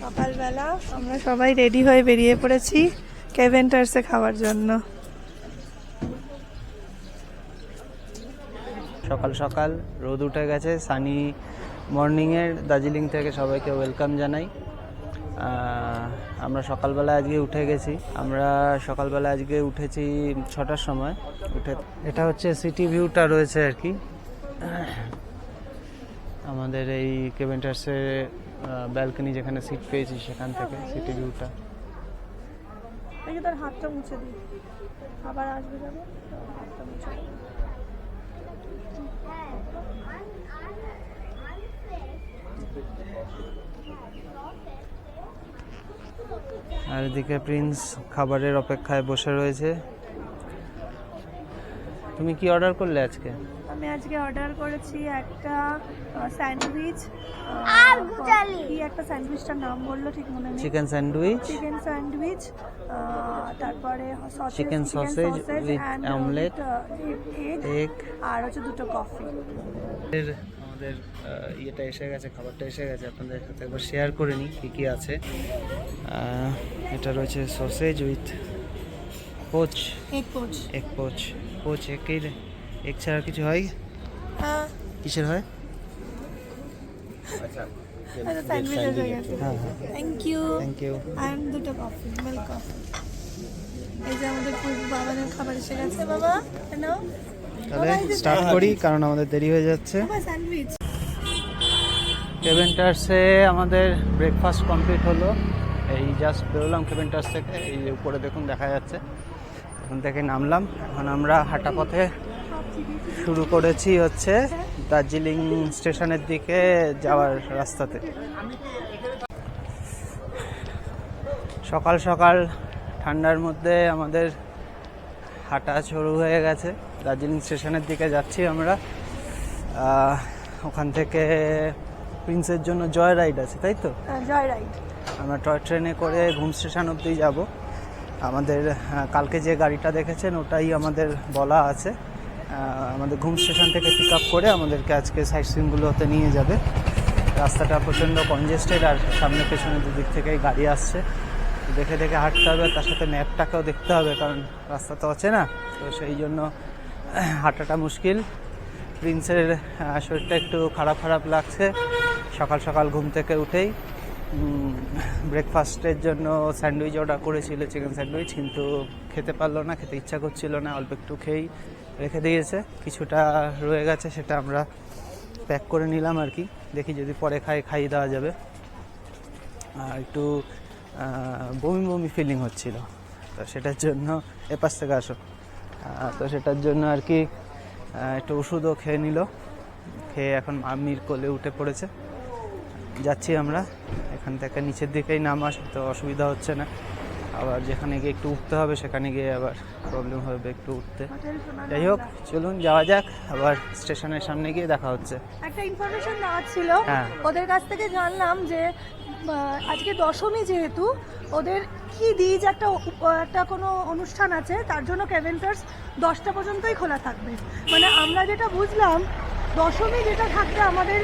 সকালবেলা আমরা সবাই রেডি হয়ে বেরিয়ে পড়েছি কেভেন্টার্সে খাওয়ার জন্য। সকাল সকাল রোদ উঠে গেছে, সানি মর্নিংয়ের দার্জিলিং থেকে সবাইকে ওয়েলকাম জানাই। আমরা সকালবেলা আজকে উঠে গেছি। আমরা সকালবেলা আজকে উঠেছি 6টার সময় উঠে। এটা হচ্ছে সিটি ভিউটা রয়েছে আর কি আমাদের এই কেভেন্টার্সের ব্যালকনি, যেখানে সিট পেয়েছি সেখান থেকে সিটি ভিউটা। তোর হাতটা মুছে দিই, আবার আসবে যাবে, হাতটা মুছে দিই। আর এদিকে প্রিন্স খাবারের অপেক্ষায় বসে রয়েছে। তুমি কি অর্ডার করলে আজকে? আমি আজকে অর্ডার করেছি একটা স্যান্ডউইচ, কি একটা স্যান্ডউইচটার নাম বললো ঠিক মনে নেই। চিকেন স্যান্ডউইচ, তারপরে chicken sausage with omelette, egg, আর হচ্ছে 2টো কফি। আমাদের ইয়েটা এসে গেছে, খাবারটা এসে গেছে। আপনাদের সাথে একবার শেয়ার করে নিই কী কী আছে। এটা রয়েছে sausage with poach, poach egg ছাড়া কিছু হয়? কিসের হয়? স্যান্ডউইচ এসে গেছে। হ্যাঁ, থ্যাংক ইউ। আর 2টো কফি, মিল্ক কফি। এই যে আমাদের বাবানের খাবার এসে গেছে। বাবা নাও, তাহলে স্টার্ট করি কারণ আমাদের দেরি হয়ে যাচ্ছে। স্যান্ডউইচ। কেভেন্টার্সে আমাদের ব্রেকফাস্ট কমপ্লিট হলো। এই জাস্ট বেরোলাম কেভেন্টার্স থেকে, এই উপরে দেখুন দেখা যাচ্ছে, ওখান থেকে নামলাম। এখন আমরা হাঁটা পথে শুরু করেছি হচ্ছে দার্জিলিং স্টেশনের দিকে যাওয়ার রাস্তাতে। সকাল সকাল ঠান্ডার মধ্যে আমাদের হাঁটা শুরু হয়ে গেছে। দার্জিলিং স্টেশনের দিকে যাচ্ছি আমরা। ওখান থেকে প্রিন্সের জন্য জয় রাইড আছে, তাই তো? জয় রাইড। আমরা টয় ট্রেনে করে ঘুম স্টেশন অবধি যাব। আমাদের কালকে যে গাড়িটা দেখেছেন ওটাই আমাদের বলা আছে, আমাদের ঘুম স্টেশন থেকে পিক আপ করে আমাদেরকে আজকে সাইট সিনগুলোতে নিয়ে যাবে। রাস্তাটা প্রচণ্ড কনজেস্টেড, আর সামনে পেছনে দুদিক থেকেই গাড়ি আসছে, দেখে দেখে হাঁটতে হবে। তার সাথে ম্যাপটাকেও দেখতে হবে, কারণ রাস্তা তো আছে না, তো সেই জন্য হাঁটাটা মুশকিল। প্রিন্সের শরীরটা একটু খারাপ খারাপ লাগছে। সকাল সকাল ঘুম থেকে উঠেই ব্রেকফাস্টের জন্য স্যান্ডউইচ অর্ডার করেছিল, চিকেন স্যান্ডউইচ, কিন্তু খেতে পারলো না, খেতে ইচ্ছা করছিল না, অল্প একটু খেয়েই রেখে দিয়েছে। কিছুটা রয়ে গেছে, সেটা আমরা প্যাক করে নিলাম আর কি, দেখি যদি পরে খাইয়ে দেওয়া যাবে। একটু বমি বমি ফিলিং হচ্ছিল, তো সেটার জন্য এপাশ থেকে আসো, তো সেটার জন্য আর কি একটু ওষুধও খেয়ে নিল, খেয়ে এখন মাম্মির কোলে উঠে পড়েছে। যাচ্ছি আমরা এখান থেকে, নিচের দিকেই নামা, তো অসুবিধা হচ্ছে না। আবার যেখানে গিয়ে একটু উঠতে হবে সেখানে গিয়ে আবার প্রবলেম হবে একটু উঠতে। যাই হোক, চলুন যাওয়া যাক, আবার স্টেশনের সামনে গিয়ে দেখা হচ্ছে। একটা ইনফরমেশন দেওয়ার ছিল, ওদের কাছ থেকে জানলাম যে আজকে দশমী, যেহেতু ওদের কি দিজ একটা কোনো অনুষ্ঠান আছে, তার জন্য কেভেন্টার্স 10টা পর্যন্তই খোলা থাকবে। মানে আমরা যেটা বুঝলাম, দশমী যেটা থাকবে আমাদের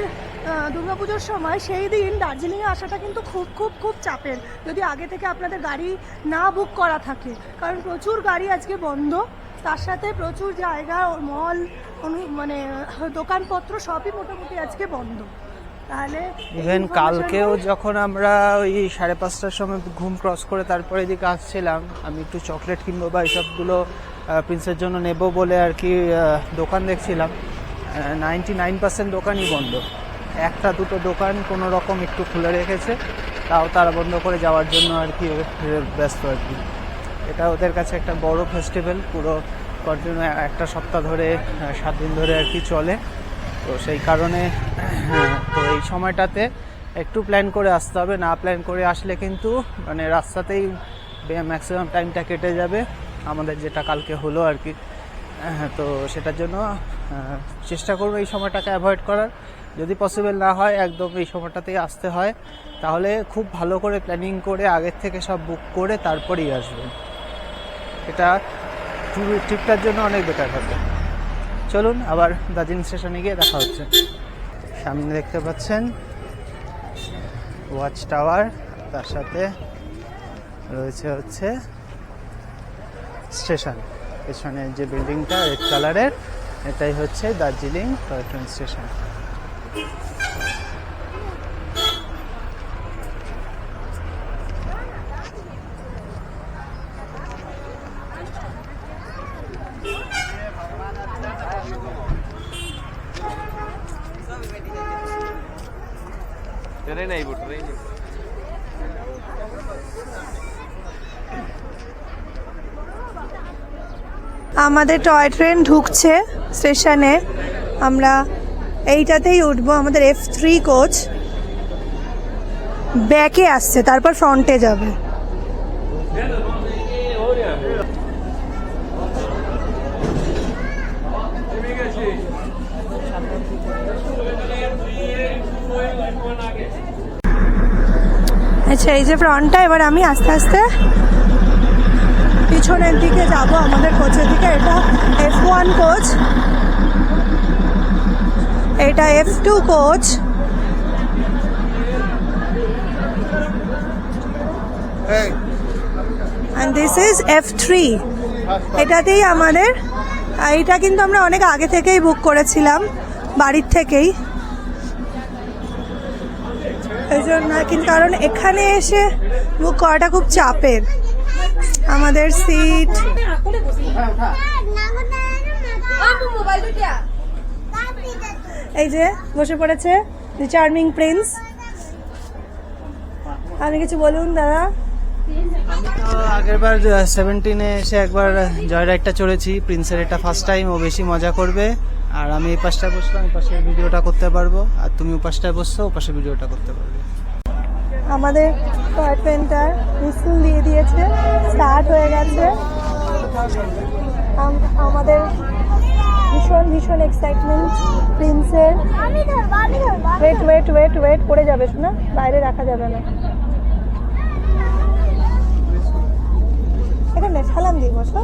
দুর্গাপুজোর সময়, সেই দিন দার্জিলিংয়ে আসাটা কিন্তু খুব খুব খুব চাপের, যদি আগে থেকে আপনাদের গাড়ি না বুক করা থাকে, কারণ প্রচুর গাড়ি আজকে বন্ধ, তার সাথে প্রচুর জায়গা, মল, মানে দোকানপত্র সবই মোটামুটি আজকে বন্ধ। তাহলে ইভেন কালকেও যখন আমরা ওই 5:30টার সময় ঘুম ক্রস করে তারপরে এদিকে আসছিলাম, আমি একটু চকলেট কিনবো বা এইসবগুলো প্রিন্সের জন্য নেব বলে আর কি দোকান দেখছিলাম, 99% দোকানই বন্ধ। 1-2টো দোকান কোনো রকম একটু খুলে রেখেছে, তাও তারা বন্ধ করে যাওয়ার জন্য আর কি ব্যস্ত আর কি। এটা ওদের কাছে একটা বড় ফেস্টিভ্যাল, পুরো কন্টিনিউ একটা সপ্তাহ ধরে, 7 দিন ধরে আর কি চলে, তো সেই কারণে তো এই সময়টাতে একটু প্ল্যান করে আসতে হবে, না প্ল্যান করে আসলে কিন্তু মানে রাস্তাতেই ম্যাক্সিমাম টাইমটা কেটে যাবে আমাদের, যেটা কালকে হলো আর কি। তো সেটার জন্য চেষ্টা করবো এই সময়টাকে অ্যাভয়েড করার। যদি পসিবল না হয় একদম এই সময়টাতেই আসতে হয়, তাহলে খুব ভালো করে প্ল্যানিং করে আগের থেকে সব বুক করে তারপরেই আসবেন, এটা ট্রিপটার জন্য অনেক বেটার হবে। চলুন আবার দার্জিলিং স্টেশনে গিয়ে দেখা হচ্ছে। সামনে দেখতে পাচ্ছেন ওয়াচ টাওয়ার, তার সাথে রয়েছে হচ্ছে স্টেশন। পেছনে যে বিল্ডিংটা রেড কালারের, এটাই হচ্ছে দার্জিলিং টয় ট্রেন স্টেশন। আমাদের টয় ট্রেন ঢুকছে স্টেশনে, আমরা এইটাতেই উঠবো। আমাদের F3 কোচ ব্যাকে আসছে, তারপর ফ্রন্টে যাবে। আচ্ছা, এই যে ফ্রন্টটা, এবার আমি আস্তে আস্তে পিছনের দিকে যাব আমাদের কোচের দিকে। এটা F1 কোচ, এটা F2 coach, and this is F3। এটাতেই আমাদের, এইটা কিন্তু আমরা অনেক আগে থেকেই বুক করেছিলাম বাড়ির থেকেই, এই জন্য। কিন্তু কারণ এখানে এসে বুক করাটা খুব চাপের। আমাদের সিট, এই যে বসে পড়েছে দি চার্মিং প্রিন্স। আপনি কিছু বলুন দাদা। আমি তো আগেরবার 17-এ এসে একবার জয় রাইডটা চড়েছি, প্রিন্সের এটা ফার্স্ট টাইম। ও বেশি মজা করবে। আর আমি এই পাশটায় বসলাম, এই পাশে ভিডিওটা করতে পারবো, আর তুমি ও পাশটায় বসছো, ও পাশে ভিডিওটা করতে পারবে। আমাদের টয় ট্রেনটার হুইসেল দিয়ে দিয়েছে, স্টার্ট হয়ে গেছে। আমাদের ভীষণ ভীষণ এক্সাইটমেন্ট প্রিন্সের। ওয়েট ওয়েট ওয়েট ওয়েট পড়ে যাবে শোনা, বাইরে রাখা যাবে না। এখানে সালাম দিই বসো।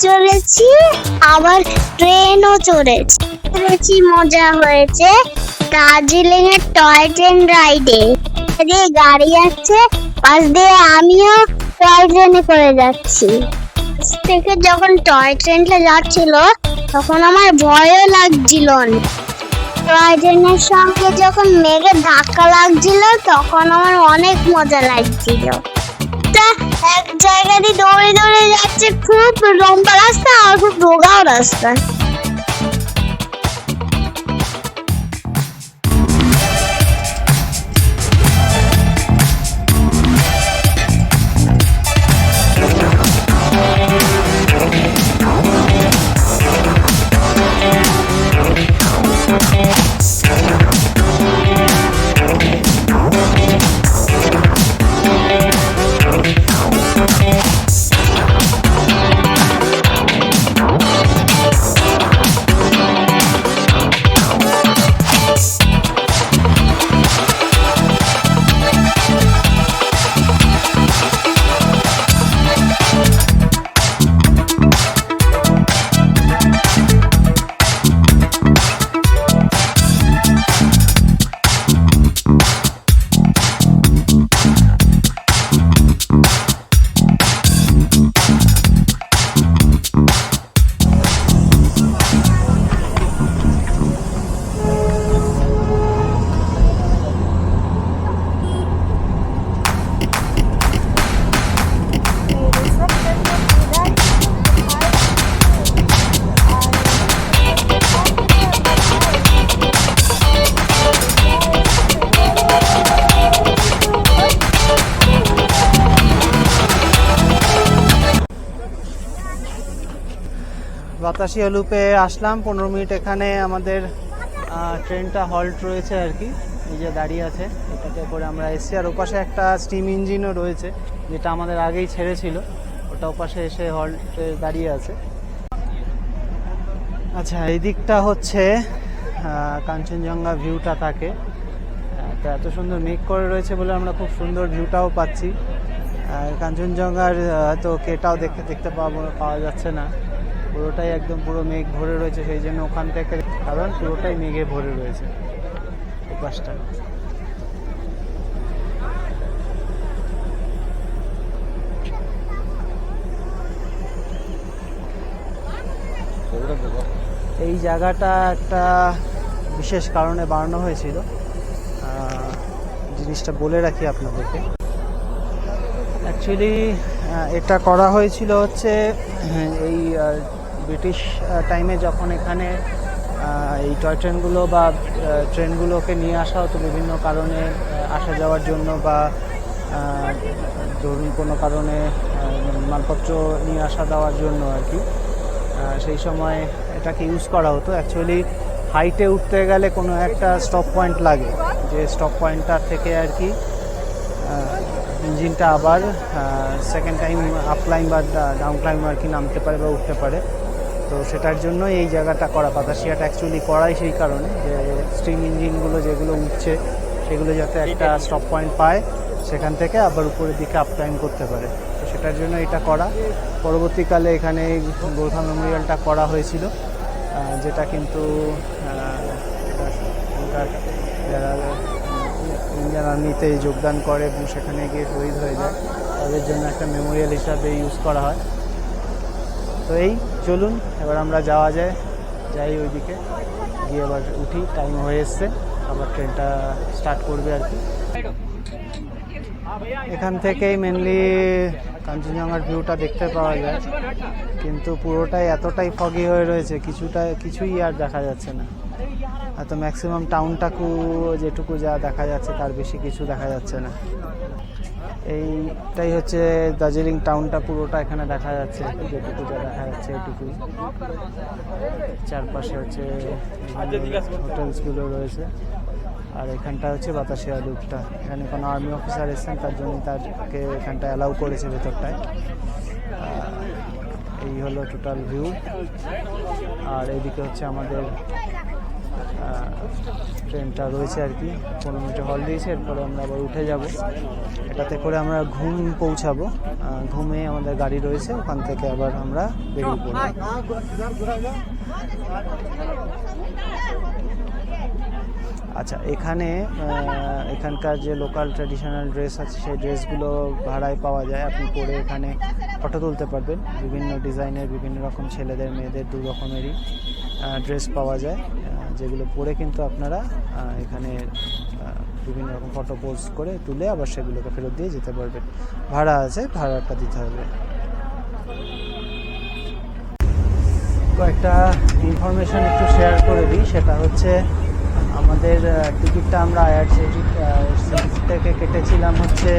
চড়েছি, আবার ট্রেনও চড়েছি। মজা হয়েছে দার্জিলিং এর টয় ট্রেন রাইডে। গাড়ি আছে পাশ দিয়ে, আমিও টয় ট্রেনে করে যাচ্ছি। থেকে যখন টয় ট্রেনটা যাচ্ছিল তখন আমার ভয়ও লাগছিল। টয় ট্রেনের সঙ্গে যখন মেঘে ধাক্কা লাগছিল তখন আমার অনেক মজা লাগছিল। এক জায়গা দিয়ে দৌড়ে দৌড়ে যাচ্ছে, খুব লম্বা রাস্তা আর খুব রোগাও রাস্তা। বাতাসিয়া লুপে আসলাম। 15 মিনিট এখানে আমাদের ট্রেনটা হল্ট রয়েছে আর কি, এই যে দাঁড়িয়ে আছে, এটাতে করে আমরা এসছি। আর ওপাশে একটা স্টিম ইঞ্জিনও রয়েছে যেটা আমাদের আগেই ছেড়েছিল, ওটা ওপাশে এসে হল্টে দাঁড়িয়ে আছে। আচ্ছা, এই দিকটা হচ্ছে কাঞ্চনজঙ্ঘা ভিউটা থাকে। তো এত সুন্দর মেঘ করে রয়েছে বলে আমরা খুব সুন্দর ভিউটাও পাচ্ছি। আর কাঞ্চনজঙ্ঘার তো কেটাও দেখতে পাওয়া যাচ্ছে না, পুরোটাই একদম পুরো মেঘ ভরে রয়েছে, সেই জন্য ওখান থেকে কারণ পুরোটাই মেঘে ভরে রয়েছে ওপাশটা। এই জায়গাটা একটা বিশেষ কারণে বানানো হয়েছিল, জিনিসটা বলে রাখি আপনাদেরকে। অ্যাকচুয়ালি এটা করা হয়েছিল হচ্ছে এই ব্রিটিশ টাইমে যখন এখানে এই টয় ট্রেনগুলো বা ট্রেনগুলোকে নিয়ে আসা হতো বিভিন্ন কারণে আসা যাওয়ার জন্য, বা ধরুন কোনো কারণে মালপত্র নিয়ে আসা দেওয়ার জন্য আর কি, সেই সময় এটাকে ইউজ করা হতো। অ্যাকচুয়ালি হাইটে উঠতে গেলে কোনো একটা স্টপ পয়েন্ট লাগে, যে স্টপ পয়েন্টটার থেকে আর কি ইঞ্জিনটা আবার সেকেন্ড টাইম আপ ক্লাইম বা ডাউন ক্লাইম আর কি নামতে পারে বা উঠতে পারে। তো সেটার জন্য এই জায়গাটা করা, বাতাসিয়াটা অ্যাকচুয়ালি করাই সেই কারণে যে স্টিম ইঞ্জিনগুলো যেগুলো উঠছে সেগুলো যাতে একটা স্টপ পয়েন্ট পায়, সেখান থেকে আবার উপরের দিকে আপ ক্লাইম করতে পারে। তো সেটার জন্য এটা করা। পরবর্তীকালে এখানে গোর্খা মেমোরিয়ালটা করা হয়েছিল, যেটা কিন্তু যারা ইন্ডিয়ান আর্মিতে যোগদান করে এবং সেখানে গিয়ে শহীদ হয়ে যায় তাদের জন্য একটা মেমোরিয়াল হিসাবে ইউজ করা হয়। তো এই চলুন এবার আমরা যাই ওইদিকে গিয়ে এবার উঠি, টাইম হয়ে এসছে, আবার ট্রেনটা স্টার্ট করবে আর কি। এখান থেকেই মেনলি কাঞ্চনজঙ্ঘার ভিউটা দেখতে পাওয়া যায়, কিন্তু পুরোটাই এতটাই ফগি হয়ে রয়েছে কিছুই আর দেখা যাচ্ছে না। তো ম্যাক্সিমাম টাউনটাকু যেটুকু যা দেখা যাচ্ছে তার বেশি কিছু দেখা যাচ্ছে না। এইটাই হচ্ছে দার্জিলিং টাউনটা, পুরোটা এখানে দেখা যাচ্ছে, যেটুকু যা দেখা যাচ্ছে এইটুকুই। চারপাশে হচ্ছে হোটেলসগুলো রয়েছে, আর এখানটা হচ্ছে বাতাসিয়া লুপটা। এখানে কোনো আর্মি অফিসার এসেছেন, তার জন্য তাকে এখানটা অ্যালাউ করেছে ভেতরটায়। এই হলো টোটাল ভিউ। আর এইদিকে হচ্ছে আমাদের ট্রেনটা রয়েছে আর কি, 15 মিনিটে হল দিয়েছে, এরপরে আমরা আবার উঠে যাব। এটাতে করে আমরা ঘুম পৌঁছাবো, ঘুমে আমাদের গাড়ি রয়েছে, ওখান থেকে আবার আমরা বেরিয়ে পড়ব। আচ্ছা, এখানকার যে লোকাল ট্র্যাডিশনাল ড্রেস আছে সেই ড্রেসগুলো ভাড়ায় পাওয়া যায়, আপনি পরে এখানে ফটো তুলতে পারবেন। বিভিন্ন ডিজাইনের বিভিন্ন রকম ছেলেদের মেয়েদের দু রকমেরই ড্রেস পাওয়া যায়, যেগুলো পরে কিন্তু আপনারা এখানে বিভিন্ন রকম ফটো পোস্ট করে তুলে আবার সেগুলোকে ফেরত দিয়ে যেতে পারবেন। ভাড়া আছে, ভাড়াটা দিতে হবে। কয়েকটা ইনফরমেশন একটু শেয়ার করে দিই, সেটা হচ্ছে আমাদের টিকিটটা আমরা আইআরসিটিসি থেকে কেটেছিলাম হচ্ছে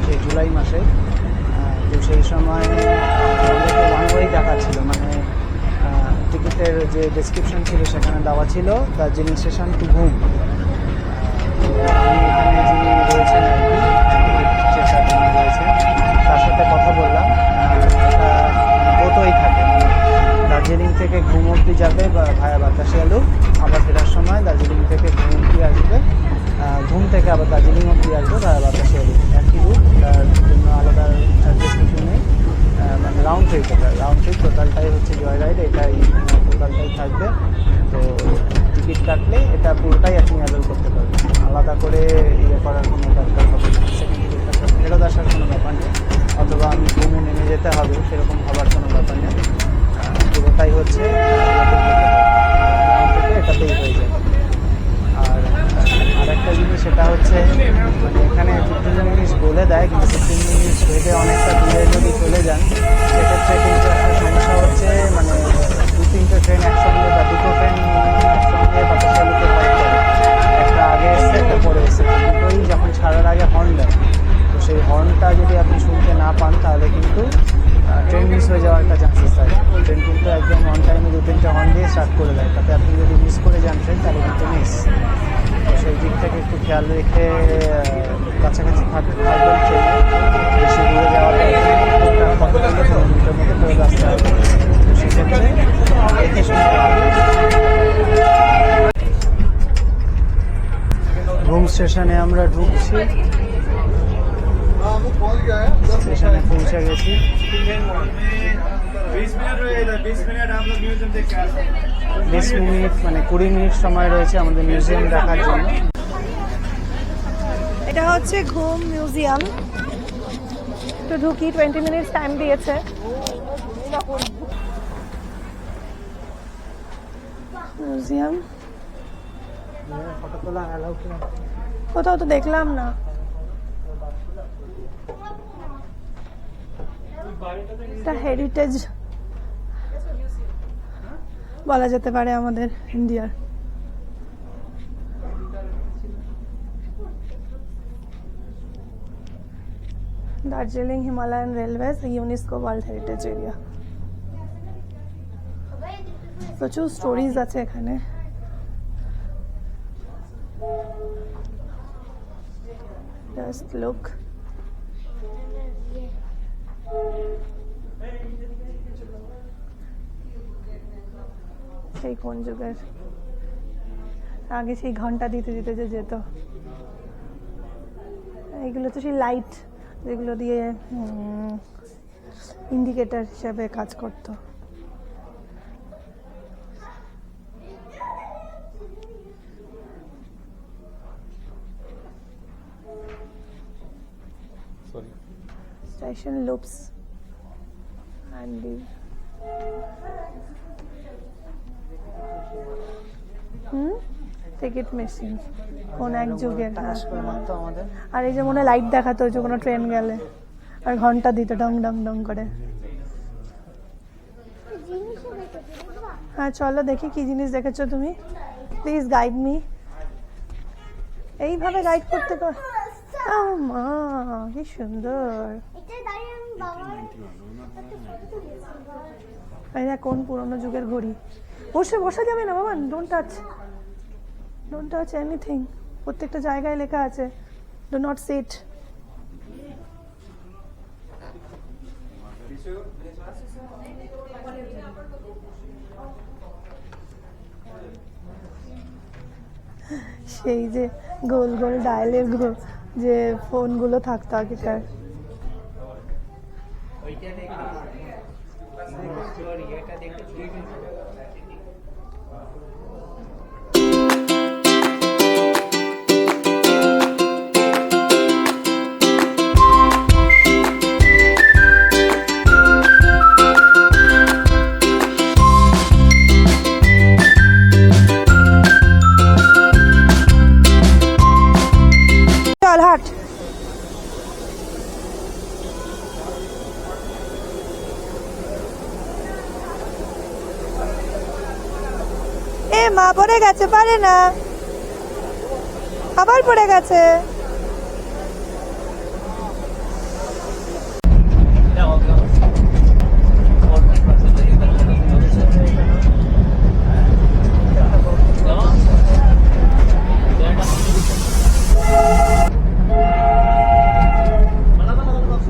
সেই জুলাই মাসে। তো সেই সময় ওয়ান ওয়ে দেখাচ্ছিল, মানে টিকিটের যে ডেসক্রিপশন ছিল সেখানে দেওয়া ছিল দার্জিলিং স্টেশন টু ঘুম। আমি এখানে যিনি রয়েছেন যিনি রয়েছেন তার সাথে কথা বললাম, এটা বোধই থাকে, মানে দার্জিলিং থেকে ঘুম অবধি যাবে বা ভায়া বাতাসিয়া লুপ, আবার ফেরার সময় দার্জিলিং থেকে ঘুম অবধি আসবে, ঘুম থেকে আবার দার্জিলিং অবধি আসবে ভায়া বাতাসিয়া লুপ। একই রুট, তার জন্য আলাদা চার্জেস কিছু নেই, মানে রাউন্ড ট্রিপ টোটালটাই হচ্ছে জয় রাইড, এটাই টোটালটাই থাকবে। তো টিকিট কাটলে এটা পুরোটাই আপনি অ্যাভেল করতে পারবেন, আলাদা করে করার কোনো দরকার হবে না। সেকেন্ড টিকিটটা ফেরত আসার কোনো ব্যাপার নেই, অথবা আমি ঘুমে নেমে যেতে হবে সেরকম ভাবার কোনো ব্যাপার নেই, পুরোটাই হচ্ছে এটাতেই হয়ে যায়। আর আরেকটা জিনিস সেটা হচ্ছে মানে এখানে 15 মিনিট বলে দেয়, কিন্তু 15 মিনিট ভেবে অনেকটা দূরে যদি চলে যান সেক্ষেত্রে কিন্তু একটা সমস্যা হচ্ছে, মানে 2-3টে ট্রেন একসঙ্গে বা 2টো ট্রেন একসঙ্গে বাতাসিয়া লুপে ফাইট করে, একটা আগে এসছে একটা পরে এসছে, দুটোই যখন ছাড়ার আগে হর্ন দেয়, তো সেই হর্নটা যদি আপনি শুনতে না পান তাহলে কিন্তু ট্রেন মিস হয়ে যাওয়ার একটা চান্সেস থাকে। ট্রেন কিন্তু একদম অন টাইমে দেখে কাছাকাছি থাকবেন ট্রেনে, বেশি দূরে যাওয়ার মধ্যে রাস্তা আছে, তো সেক্ষেত্রে দেখে শুনে ঘুম স্টেশনে আমরা ঢুকছি, স্টেশনে পৌঁছে গেছি। 20 মিনিট মানে 20 মিনিট সময় রয়েছে আমাদের মিউজিয়াম দেখার জন্য। এটা হচ্ছে ঘুম মিউজিয়াম, তো ঢুকি, 20 মিনিটস টাইম দিয়েছে। মিউজিয়াম ফটো তোলা অ্যালাউ কিনা কোথাও তো দেখলাম না। এটা হেরিটেজ বলা যেতে পারে আমাদের ইন্ডিয়ার। Darjeeling Himalayan railways UNESCO world heritage area. প্রচুর স্টোরিজ আছে এখানে। Just look. সেই কোন যুগের, আগে সেই ঘন্টা দিতে দিতে যে যেত। এইগুলো তো সেই লাইট যেগুলো দিয়ে ইন্ডিকেটর হিসেবে কাজ করতো। Station loops and the ticket machine কোন এক যুগের। আমাদের আর এই যে মনে লাইট দেখাতো যে কোনো ট্রেন গেলে, আর ঘন্টা দিত ডং ডং ডং করে। হ্যাঁ চলো দেখি কি জিনিস দেখেছো তুমি, প্লিজ গাইড মি। এইভাবে গাইড করতে তো মা কি সুন্দর। এটা কোন পুরনো যুগের ঘড়ি। বসা যাবে না বাবা, ডোন্ট টাচ এনিথিং। প্রত্যেকটা জায়গায় লেখা আছে ডু নট সিট। সেই যে গোল গোল ডায়ালের যে ফোনগুলো থাকতো আগেকার। হাট এ মা পড়ে গেছে, পারে না, আবার পড়ে গেছে।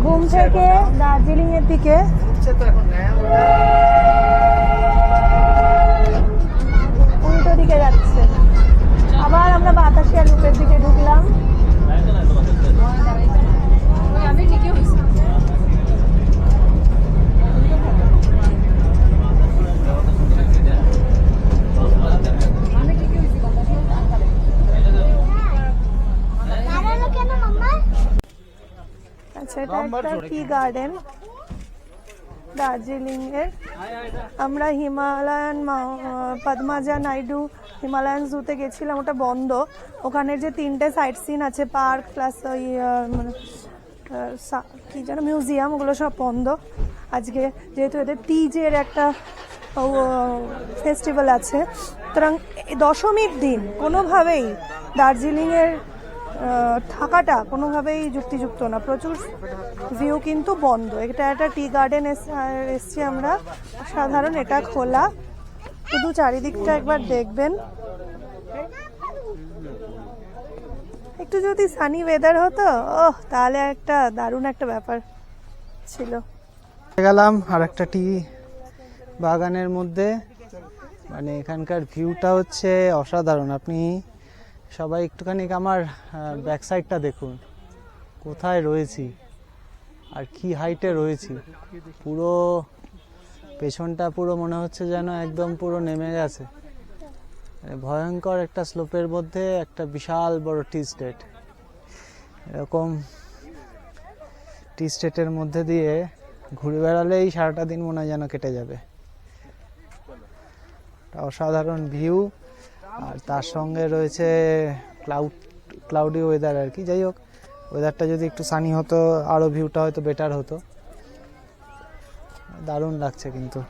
ঘুম থেকে দার্জিলিং এর দিকে উল্টো দিকে যাচ্ছে। আবার আমরা বাতাসিয়া লুপের দিকে ঢুকলাম। আচ্ছা এটা একটা টি গার্ডেন দার্জিলিং এর। আমরা হিমালয়ান পদ্মাজা নাইডু হিমালয়ান জুতে গেছিলাম, ওটা বন্ধ। ওখানে যে 3টে সাইট সিন আছে, পার্ক প্লাস ওই কি যেন মিউজিয়াম, ওগুলো সব বন্ধ আজকে, যেহেতু এদের টিজের একটা ফেস্টিভ্যাল আছে। সুতরাং দশমীর দিন কোনোভাবেই দার্জিলিংয়ের থাকাটা কোনোভাবেই যুক্তিযুক্ত না। প্রচুর ভিউ কিন্তু বন্ধ। এটা একটা টি গার্ডেন এসছি আমরা, সাধারণ এটা খোলা। শুধু চারিদিকটা একবার দেখবেন। একটু যদি সানি ওয়েদার হতো, ওহ তাহলে একটা দারুণ একটা ব্যাপার ছিল। গেলাম আর একটা টি বাগানের মধ্যে, মানে এখানকার ভিউটা হচ্ছে অসাধারণ। আপনি সবাই একটুখানি আমার ব্যাক সাইডটা দেখুন, কোথায় রয়েছি আর কি হাইটে রয়েছি। পুরো পেছনটা পুরো মনে হচ্ছে যেন একদম পুরো নেমে গেছে। ভয়ঙ্কর একটা স্লোপের মধ্যে একটা বিশাল বড় টি স্টেট। এরকম টি স্টেটের মধ্যে দিয়ে ঘুরে বেড়ালেই সারাটা দিন মনে হয় যেন কেটে যাবে। অসাধারণ ভিউ, আর তার সঙ্গে রয়েছে ক্লাউডি ওয়েদার আর কি। যাই হোক, ওয়েদারটা যদি একটু সানি হতো আরও ভিউটা হয়তো বেটার হতো। দারুণ লাগছে কিন্তু।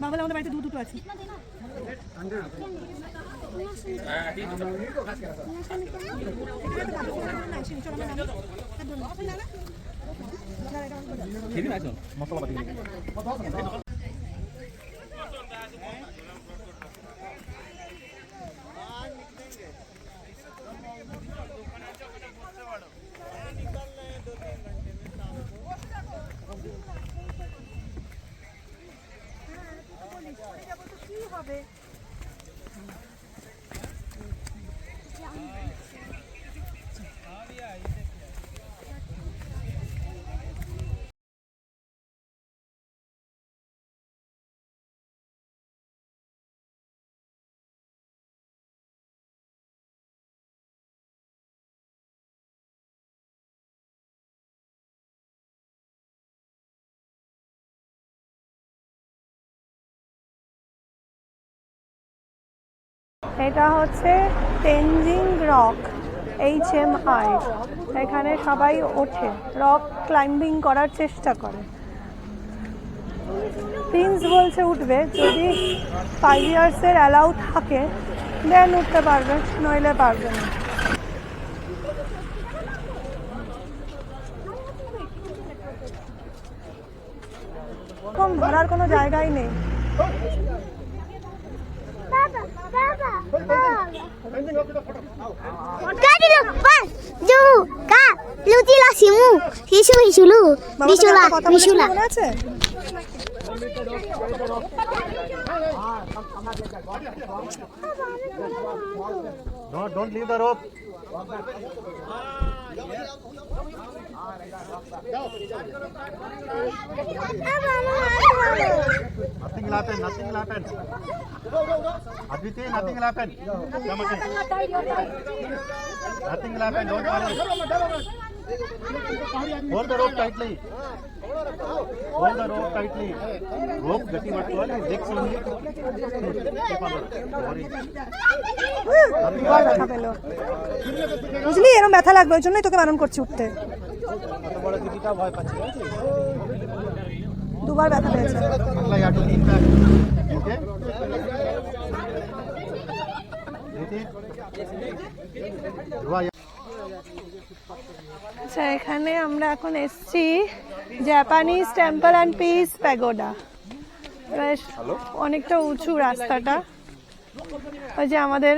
বাবা আমাদের বাড়িতে দুটো আছে। এটা হচ্ছে তেনজিং রক, HMI। এখানে সবাই ওঠে, রক ক্লাইম্বিং করার চেষ্টা করে। প্রিন্স বলছে উঠবে, যদি 5 ইয়ার্সের অ্যালাউ থাকে দেন উঠতে পারবে, নইলে পারবে না। কম ধরার কোনো জায়গাই নেই। Don't leave the rope. Nothing will happen. Nothing will happen. Aditi, nothing will happen. Come again. Nothing will happen. Don't worry. Hold the rope tightly. Hold the rope tightly. Rope getting what you are. Legs only. Keep on. Don't worry. ব্যথা পেলো, বুঝলি, এরকম ব্যথা লাগবে, ওই জন্যই তোকে বারণ করছি উঠতে। দুবার ব্যথা পেয়েছে। আচ্ছা, এখানে আমরা এখন এসছি Japanese temple and piece pagoda. বেশ অনেকটা উঁচু রাস্তাটা। ওই যে আমাদের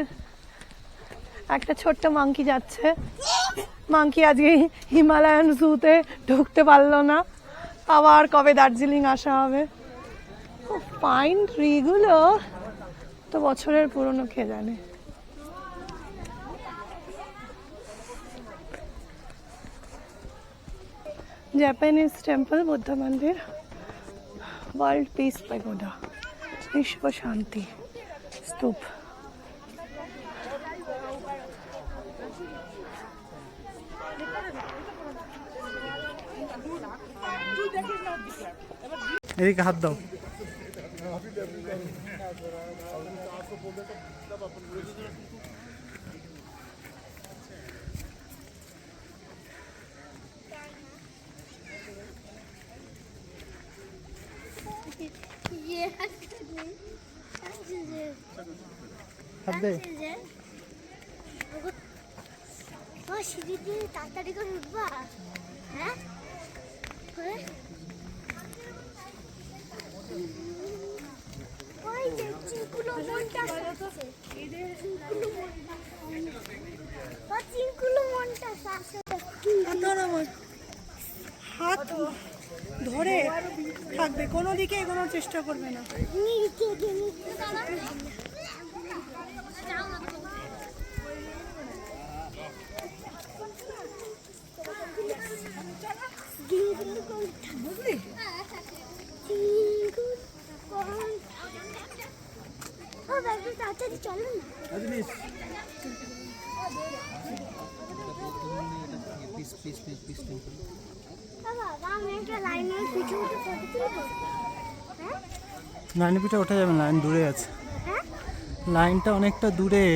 একটা ছোট্ট মাংকি যাচ্ছে, মাংকি আজকে হিমালয়ান জুতে ঢুকতে পারলো না, আবার কবে দার্জিলিং আসা হবে। পাইন ট্রিগুলো তো বছরের পুরনো, কে জানে। জাপানিজ টেম্পল, বুদ্ধ মন্দির, ওয়ার্ল্ড পিস প্যাগোডা, বিশ্ব শান্তি স্তূপ। এদিকে হাত দাও। হাত দে। সিঁড়ি দিয়ে তাড়াতাড়ি করে উঠবা, হ্যাঁ? হাত ধরে থাকবে, কোনো দিকে এগোনোর চেষ্টা করবে না। বুঝলি? চলো না লাইনের পিঠে ওঠা যাবে না, লাইন দূরে আছে, লাইনটা অনেকটা দূরে।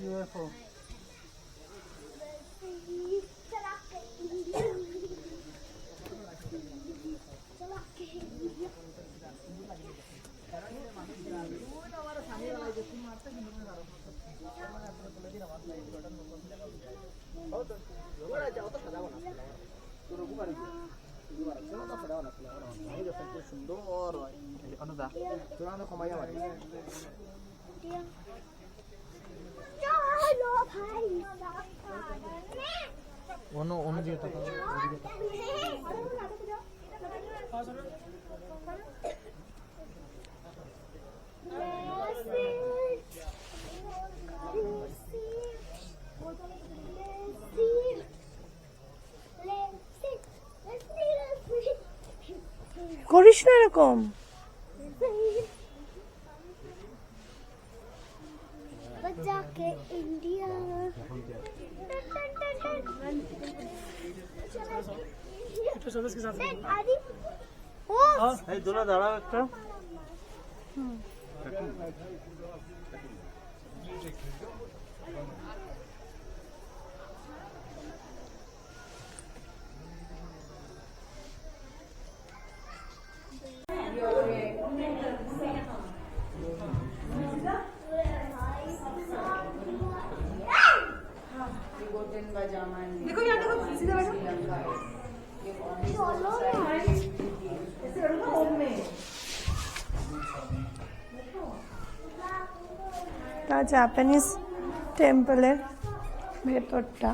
UFO. অন্য দিকে তাকাও, ওদিকে করিস না এরকম। जाके इंडिया दोनों दाड़ा একটা देखो यहाँ देखो सीधा बैठो। তা জাপানিজ টেম্পলের ভেতরটা